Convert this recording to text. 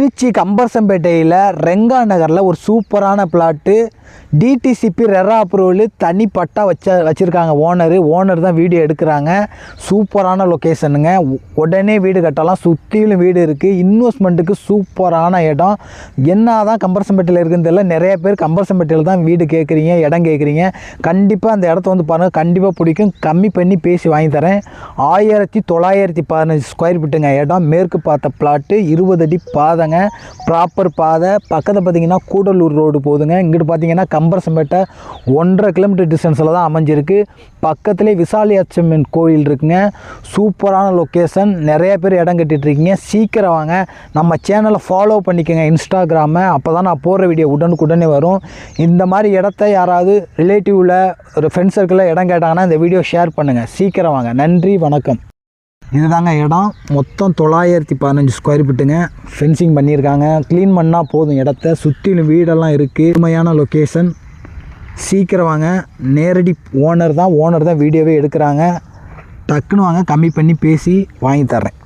திருச்சி கம்பர்சம்பேட்டையில் ரெங்கா நகரில் ஒரு சூப்பரான பிளாட்டு. டிடிசிபி ரெரா அப்ரூவல் தனி பட்டா வச்சுருக்காங்க. ஓனர் தான் வீடியோ எடுக்கிறாங்க. சூப்பரான லொக்கேஷனுங்க. உடனே வீடு கட்டலாம். சுற்றிலும் வீடு இருக்குது. இன்வெஸ்ட்மெண்ட்டுக்கு சூப்பரான இடம். என்ன தான் கம்பர்சம்பேட்டையில் இருக்குன்னு தெரியல. நிறைய பேர் கம்பர்சம்பேட்டையில் தான் வீடு கேட்குறீங்க, இடம் கேட்குறீங்க. கண்டிப்பாக அந்த இடத்த வந்து பாருங்கள், கண்டிப்பாக பிடிக்கும். கம்மி பண்ணி பேசி வாங்கி தரேன். 1915 ஸ்கொயர் ஃபீட்டுங்க இடம். மேற்கு பார்த்த பிளாட்டு, 20 அடி பாதைங்க. ப்ராப்பர் பாதை. பக்கத்தில் பார்த்தீங்கன்னா கூடலூர் ரோடு போகுதுங்க. இங்கிட்டு பார்த்தீங்கன்னா கம்பர்சம்பேட்டை 1.5 கிலோமீட்டர் டிஸ்டன்ஸில் தான் அமைஞ்சிருக்கு. பக்கத்துலேயே விசாலியம்மன் கோயில் இருக்குங்க. சூப்பரான லொக்கேஷன். நிறைய பேர் இடம் கட்டிகிட்டு இருக்கீங்க. சீக்கிரம் வாங்க. நம்ம சேனலை ஃபாலோ பண்ணிக்கோங்க, இன்ஸ்டாகிராமை. அப்போ தான் நான் போடுற வீடியோ உடனுக்குடனே வரும். இந்த மாதிரி இடத்த யாராவது ரிலேட்டிவில் ஒரு ஃப்ரெண்ட் சர்க்கிளில் இடம் கேட்டாங்கன்னா இந்த வீடியோ ஷேர் பண்ணுங்கள். சீக்கிரம் வாங்க. நன்றி, வணக்கம். இதுதாங்க இடம். மொத்தம் 915 ஸ்கொயர் ஃபீட்டுங்க. ஃபென்சிங் பண்ணியிருக்காங்க. க்ளீன் பண்ணால் போதும். இடத்த சுற்றிலும் வீடெல்லாம் இருக்குது. உண்மையான லொக்கேஷன். சீக்கிரம் வாங்க. நேரடி ஓனர் தான் வீடியோவே எடுக்கிறாங்க. டக்குன்னு வாங்க, கம்மி பண்ணி பேசி வாங்கி தர்றேன்.